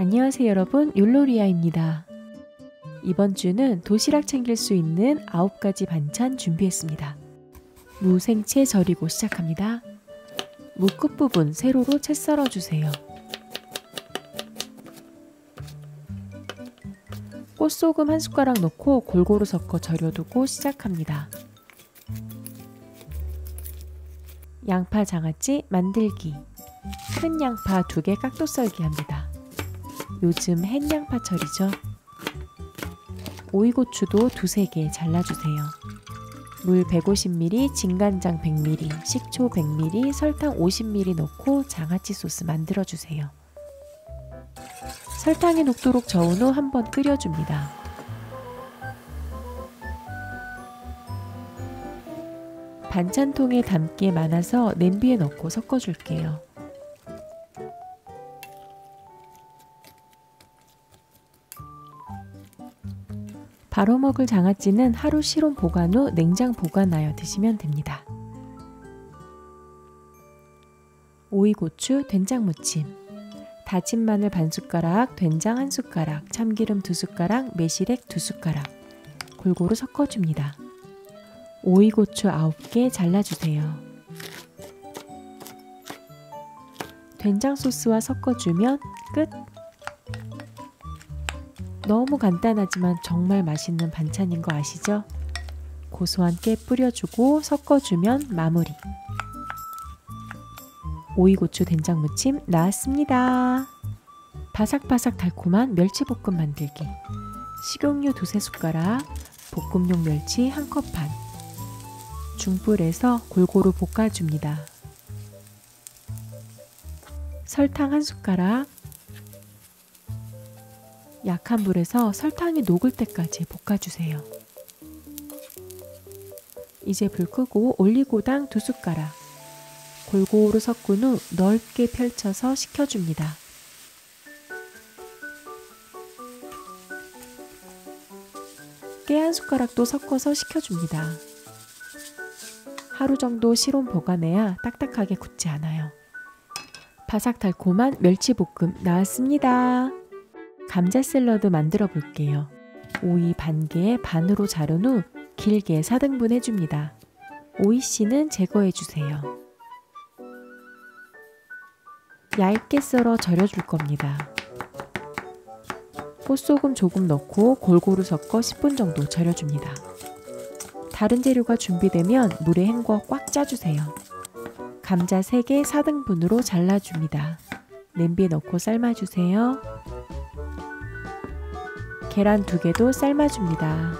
안녕하세요 여러분, 율로리아입니다. 이번 주는 도시락 챙길 수 있는 9가지 반찬 준비했습니다. 무 생채 절이고 시작합니다. 무 끝부분 세로로 채 썰어주세요. 꽃소금 1숟가락 넣고 골고루 섞어 절여두고 시작합니다. 양파 장아찌 만들기. 큰 양파 2개 깍둑 썰기 합니다. 요즘 햇양파철이죠. 오이고추도 2~3개 잘라주세요. 물 150ml, 진간장 100ml, 식초 100ml, 설탕 50ml 넣고 장아찌 소스 만들어주세요. 설탕이 녹도록 저은 후 한번 끓여줍니다. 반찬통에 담기에 많아서 냄비에 넣고 섞어줄게요. 바로 먹을 장아찌는 하루 실온 보관 후 냉장 보관하여 드시면 됩니다. 오이고추 된장무침. 다진 마늘 반숟가락, 된장 1숟가락, 참기름 2숟가락, 매실액 2숟가락. 골고루 섞어줍니다. 오이고추 9개 잘라주세요. 된장 소스와 섞어주면 끝! 너무 간단하지만 정말 맛있는 반찬인 거 아시죠? 고소한 깨 뿌려주고 섞어주면 마무리. 오이고추 된장무침 나왔습니다. 바삭바삭 달콤한 멸치볶음 만들기. 식용유 2~3숟가락, 볶음용 멸치 1컵 반. 중불에서 골고루 볶아줍니다. 설탕 1숟가락. 약한 불에서 설탕이 녹을 때까지 볶아주세요. 이제 불 끄고 올리고당 2숟가락. 골고루 섞은 후 넓게 펼쳐서 식혀줍니다. 깨 1숟가락도 섞어서 식혀줍니다. 하루 정도 실온 보관해야 딱딱하게 굳지 않아요. 바삭 달콤한 멸치볶음 나왔습니다. 감자 샐러드 만들어 볼게요. 오이 반 개에 반으로 자른 후 길게 4등분 해줍니다. 오이씨는 제거해주세요. 얇게 썰어 절여줄 겁니다. 꽃소금 조금 넣고 골고루 섞어 10분 정도 절여줍니다. 다른 재료가 준비되면 물에 헹궈 꽉 짜주세요. 감자 3개 4등분으로 잘라줍니다. 냄비에 넣고 삶아주세요. 계란 2개도 삶아줍니다.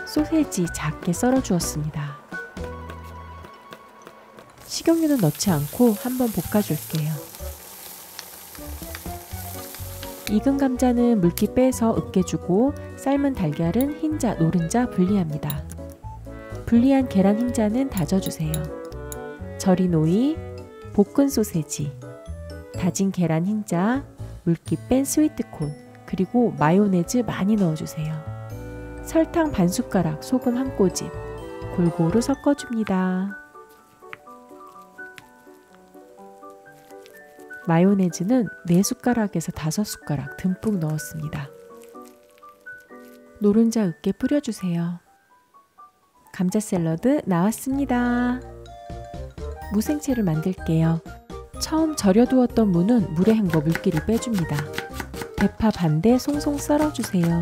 소세지 작게 썰어주었습니다. 식용유는 넣지 않고 한번 볶아줄게요. 익은 감자는 물기 빼서 으깨주고 삶은 달걀은 흰자, 노른자 분리합니다. 분리한 계란 흰자는 다져주세요. 절인 오이, 볶은 소세지, 다진 계란 흰자, 물기 뺀 스위트콘, 그리고 마요네즈 많이 넣어주세요. 설탕 반숟가락, 소금 1꼬집, 골고루 섞어줍니다. 마요네즈는 4숟가락에서 5숟가락 듬뿍 넣었습니다. 노른자 으깨 뿌려주세요. 감자 샐러드 나왔습니다. 무생채를 만들게요. 처음 절여두었던 무는 물에 헹궈 물기를 빼줍니다. 대파 반대 송송 썰어주세요.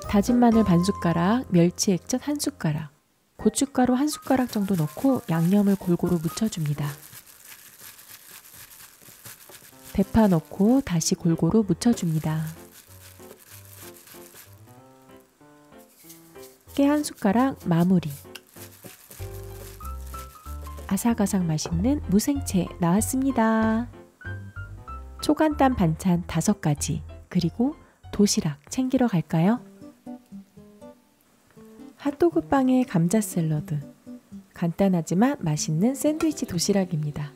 다진 마늘 반숟가락, 멸치 액젓 1숟가락, 고춧가루 1숟가락 정도 넣고 양념을 골고루 묻혀줍니다. 대파 넣고 다시 골고루 묻혀줍니다. 깨 1숟가락 마무리. 아삭아삭 맛있는 무생채 나왔습니다. 초간단 반찬 5가지, 그리고 도시락 챙기러 갈까요? 핫도그빵에 감자 샐러드. 간단하지만 맛있는 샌드위치 도시락입니다.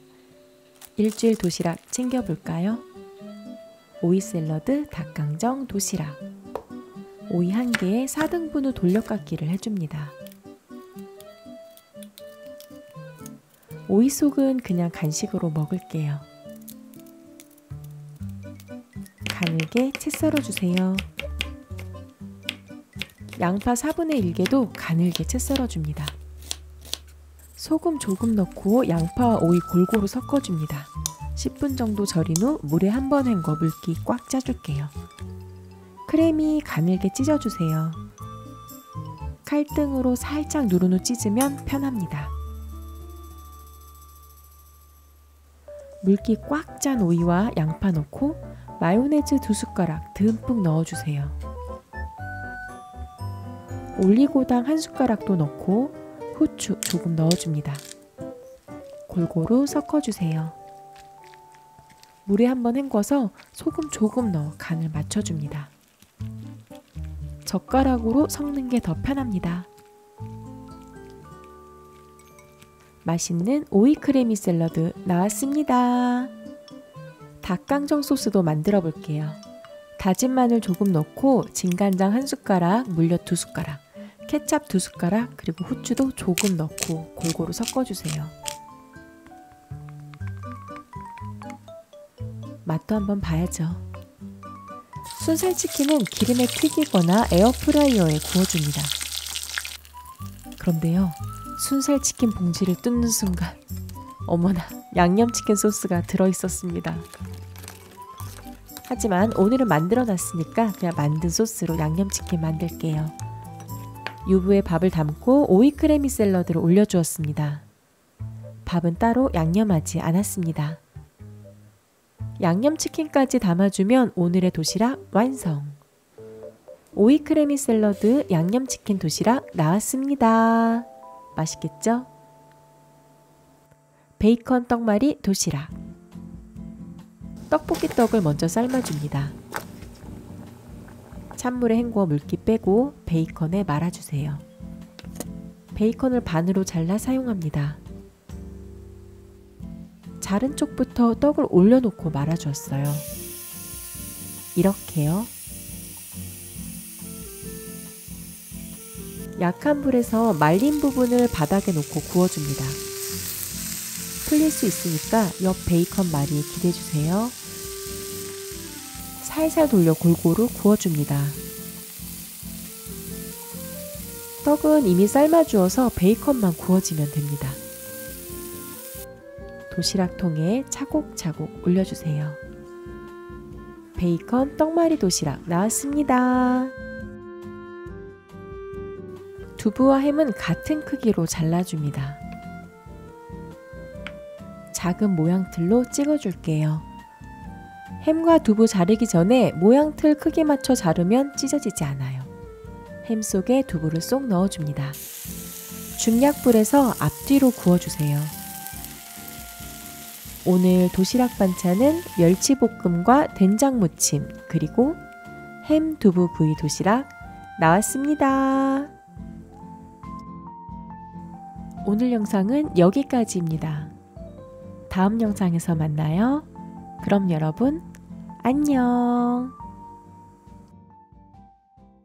일주일 도시락 챙겨볼까요? 오이 샐러드, 닭강정 도시락. 오이 1개에 4등분 후 돌려깎기를 해줍니다. 오이속은 그냥 간식으로 먹을게요. 가늘게 채 썰어주세요. 양파 4분의 1개도 가늘게 채 썰어줍니다. 소금 조금 넣고 양파와 오이 골고루 섞어줍니다. 10분 정도 절인 후 물에 한 번 헹궈 물기 꽉 짜줄게요. 크림이 가늘게 찢어주세요. 칼등으로 살짝 누른 후 찢으면 편합니다. 물기 꽉 짠 오이와 양파 넣고 마요네즈 2숟가락 듬뿍 넣어주세요. 올리고당 1숟가락도 넣고 후추 조금 넣어줍니다. 골고루 섞어주세요. 물에 한번 헹궈서 소금 조금 넣어 간을 맞춰줍니다. 젓가락으로 섞는 게 더 편합니다. 맛있는 오이 크래미 샐러드 나왔습니다. 닭강정 소스도 만들어 볼게요. 다진 마늘 조금 넣고 진간장 1숟가락, 물엿 2숟가락, 케찹 2숟가락, 그리고 후추도 조금 넣고 골고루 섞어주세요. 맛도 한번 봐야죠. 순살치킨은 기름에 튀기거나 에어프라이어에 구워줍니다. 그런데요, 순살치킨 봉지를 뜯는 순간 어머나, 양념치킨 소스가 들어있었습니다. 하지만 오늘은 만들어 놨으니까 그냥 만든 소스로 양념치킨 만들게요. 유부에 밥을 담고 오이 크래미 샐러드를 올려주었습니다. 밥은 따로 양념하지 않았습니다. 양념치킨까지 담아주면 오늘의 도시락 완성! 오이 크래미 샐러드 양념치킨 도시락 나왔습니다. 맛있겠죠? 베이컨 떡말이 도시락. 떡볶이 떡을 먼저 삶아줍니다. 찬물에 헹궈 물기 빼고 베이컨에 말아주세요. 베이컨을 반으로 잘라 사용합니다. 자른 쪽부터 떡을 올려놓고 말아주었어요. 이렇게요. 약한 불에서 말린 부분을 바닥에 놓고 구워줍니다. 풀릴 수 있으니까 옆 베이컨 말이 기대주세요. 살살 돌려 골고루 구워줍니다. 떡은 이미 삶아주어서 베이컨만 구워지면 됩니다. 도시락통에 차곡차곡 올려주세요. 베이컨 떡말이 도시락 나왔습니다. 두부와 햄은 같은 크기로 잘라줍니다. 작은 모양틀로 찍어줄게요. 햄과 두부 자르기 전에 모양틀 크기 맞춰 자르면 찢어지지 않아요. 햄 속에 두부를 쏙 넣어줍니다. 중약불에서 앞뒤로 구워주세요. 오늘 도시락 반찬은 멸치볶음과 된장무침, 그리고 햄 두부 구이 도시락 나왔습니다. 오늘 영상은 여기까지입니다. 다음 영상에서 만나요. 그럼 여러분, 안녕!